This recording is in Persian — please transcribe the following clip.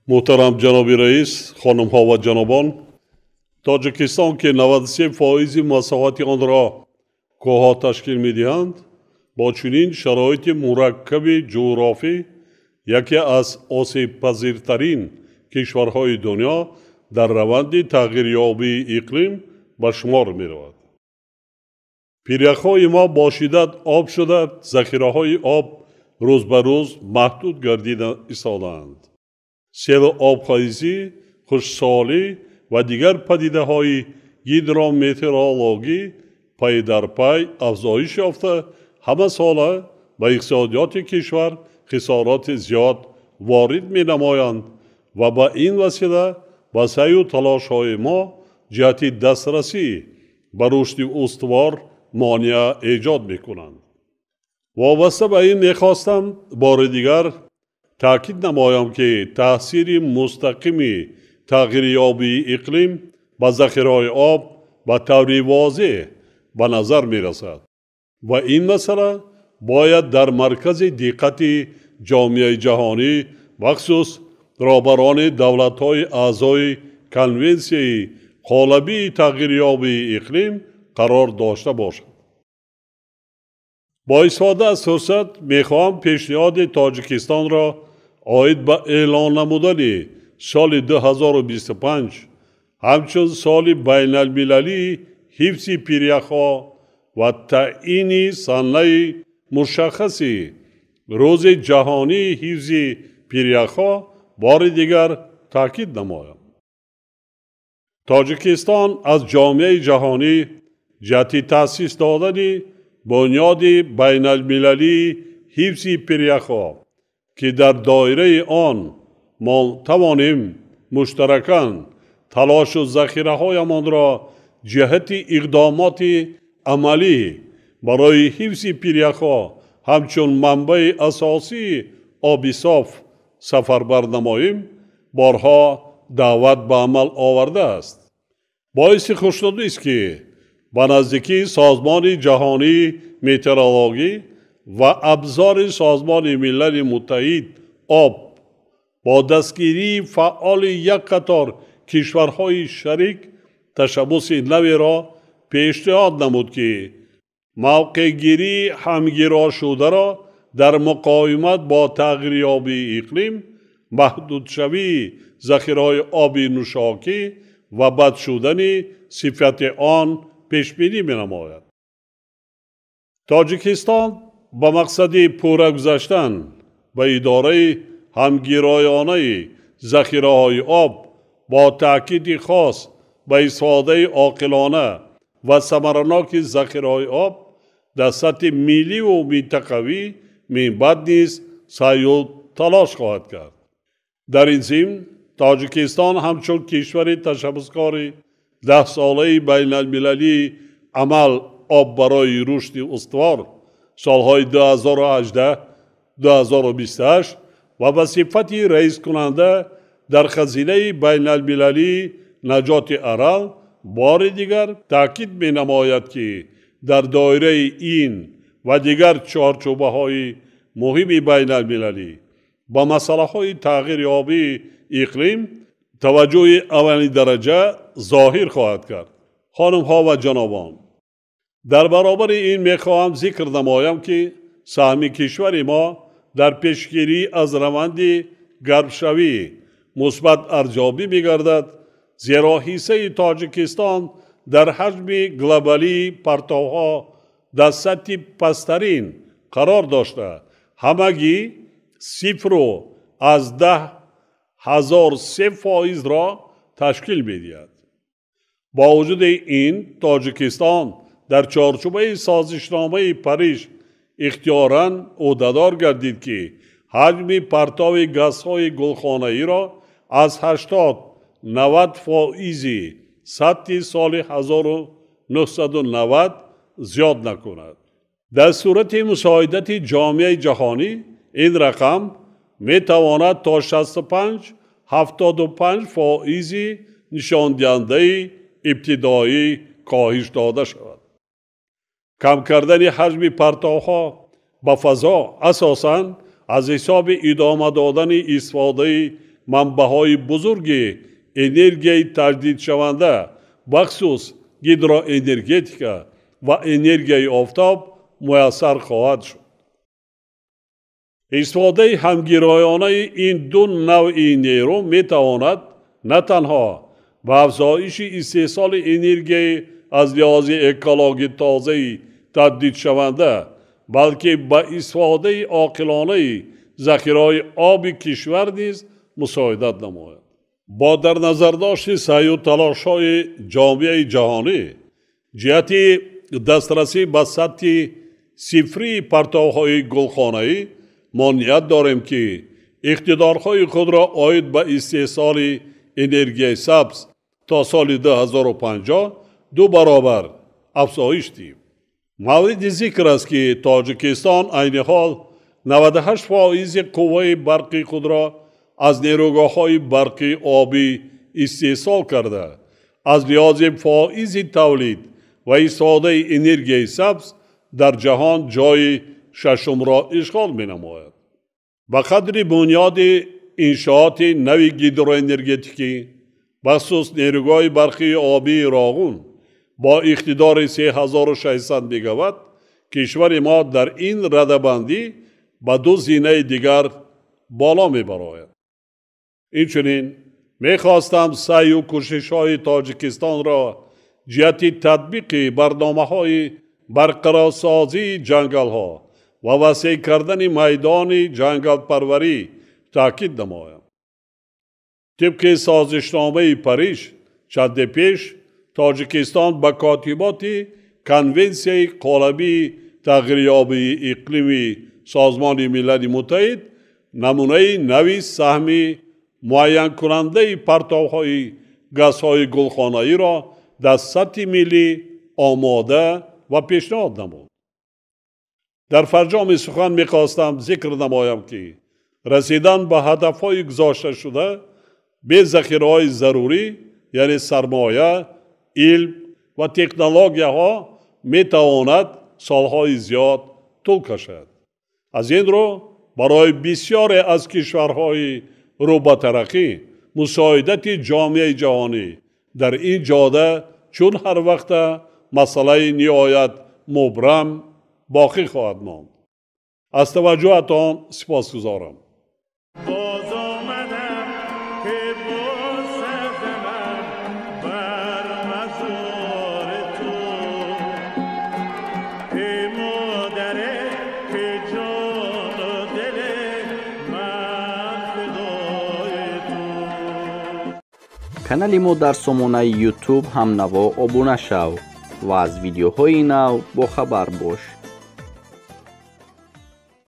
محترم جناب رئیس، خانم ها و جنابان، تاجیکستان که 93% مساحت آن را کوهها تشکیل می‌دهند، با چنین شرایط مرکب جغرافی یکی از آسیب پذیرترین کشورهای دنیا در روند تغییریابی اقلیم به شمار می‌رود. پیرک‌های ما با شدت آب شده، ذخیره‌های آب روز به روز محدود گردیده ایستاده‌اند. سیل آبخیزی، خشکسالی و دیگر پدیده‌های هیدرومتئورولوژی پی در پی افزایش یافته همه ساله به اقتصادیات کشور خسارات زیاد وارد می‌نمایند و با این وسیله با سعی و تلاش‌های ما جهت دسترسی به رشد استوار مانع ایجاد می‌کنند. وابسته به این می‌خواستم بار دیگر تأکید نمایم که تأثیر مستقیم تغییریابی اقلیم به ذخیره‌های آب به طور واضح به نظر می‌رسد و این مسئله باید در مرکز دقت جامعه جهانی مخصوص رهبران دولت‌های اعضای کنونسیون قالبی تغییریابی اقلیم قرار داشته باشد. با استفاده از فرصت می‌خواهم پیشنهاد تاجیکستان را عاید به اعلان نمودن سال 2025 همچون سال بین المللی حفظ پیریخ‌ها و تعیین سنه مشخصی روز جهانی حفظ پیریخ‌ها بار دیگر تاکید نمایم. تاجیکستان از جامعه جهانی جهت تأسیس دادن بنیاد بین المللی حفظ پیریخ‌ها که در دایره آن ما توانیم مشترکاً تلاش و ذخیره‌هایمان را جهت اقدامات عملی برای حفظ پیریخ‌ها همچون منبع اساسی آب صاف سفربر نماییم بارها دعوت به عمل آورده است. باعث خوشنودی است که به نزدیکی سازمان جهانی متئورولوژی و ابزار سازمان ملل متحد آب با دستگیری فعال یک قطار کشورهای شریک تشبث نوی را پیشنهاد نمود که موقع گیری همگرا شده را در مقاومت با تغییریابی اقلیم، محدود شوی ذخیره‌های آب نوشاکی و بد شدن صفت آن پیش بینی می‌نماید. تاجیکستان با مقصد پورا گذاشتن به اداره همگرایانه ذخیره‌های آب با تأکید خاص به استفاده عاقلانه و ثمرناک ذخیره‌های آب در سطح ملی و منطقوی من بعد نیز سعی و تلاش خواهد کرد. در این ضمن تاجیکستان همچون کشور تشبثکار 10 ساله بین المللی عمل آب برای رشد استوار سالهای 2018-2028 و به صفت رئیس کننده در خزینه بین المللی نجات ارل بار دیگر تأکید می نماید که در دایره این و دیگر چارچوبه های مهم بین المللی با مسئله های تغییریابی اقلیم توجه اولین درجه ظاهر خواهد کرد. خانم ها و جنابان، در برابر این می خواهم ذکر نمایم که سهم کشور ما در پیشگیری از روند گرمشوی مثبت ارزیابی می گردد، زیرا حصه تاجیکستان در حجم گلوبالی پرتوها در سطح پسترین قرار داشته همگی 0.1003% را تشکیل می دهد. با وجود این تاجیکستان در چارچوبه سازشنامه پاریس اختیاراً عهده‌دار گردید که حجم پرتو گازهای گلخانه‌ای را از 80-90% سطح سال 1990 زیاد نکند. در صورت مساعدت جامعه جهانی این رقم می تواند تا 65-75% نشان دهنده ابتدایی کاهش داده شود. کم کردن حجم پرتوها به فضا اساساً از حساب ادامه دادن استفاده منبع‌های بزرگی انرژی تجدید شونده بخصوص هیدروانرژیتیکا و انرژی آفتاب میسر خواهد شد. استفاده همگرایانه این دو نوع نیرو میتواند نه تنها به افزایش استحصال انرژی از لحاظ اکولوژی تازه تجدید شونده بلکه به استفاده عاقلانه ذخیره‌های آب کشور نیز مساعدت نماید. با در نظر داشت سعی و تلاش‌های جامعه جهانی جهت دسترسی به سطح صفری پرتوهای گلخانه‌ای ما نیت داریم که اقتدارهای خود را عاید به استحصال انرژی سبز تا سال 2050 دو برابر افزایش دهیم. مورد ذکر است که تاجیکستان عین حال 98% قوه برقی خود را از نیروگاه‌های برقی آبی استحصال کرده از لحاظ فائز تولید و استفاده انرژی سبز در جهان جای ششم را اشغال می‌نماید. به قدر بنیاد انشاءات نوی هیدروانرژیتیکی بخصوص نیروگاه برقی آبی راغون با اقتدار 3600 مگاوات کشور ما در این رده‌بندی به دو زینه دیگر بالا می‌براید. اینچنین می‌خواستم سعی و کوشش‌های تاجیکستان را جهت تطبیق برنامه‌های برقرارسازی جنگل‌ها و وسیع کردن میدان جنگل پروری تاکید نمایم. طبق سازشنامه پاریس چند پیش تاجیکستان به کاتبات کنونسیون قالبی تغییریابی اقلیمی سازمان ملل متحد نمونه نوی سهمی معین کننده پرتوهای گازهای گلخانه‌ای را در سطح ملی آماده و پیشنهاد نمود. در فرجام سخن می‌خواستم ذکر نمایم که رسیدن به هدف‌های گذاشته شده به ذخیره‌های ضروری یعنی سرمایه، علم و تکنولوژی‌ها می‌تواند سالهای زیاد طول کشد. از این رو برای بسیاری از کشورهای رو به ترقی مساعدت جامعه جهانی در این جاده چون هر وقت مسئله نهایت مبرم باقی خواهد ماند. از توجهتان سپاسگزارم. کانال ما در سامانه یوتیوب هم نوا ابونه شو و از ویدیوهای نو با خبر باش.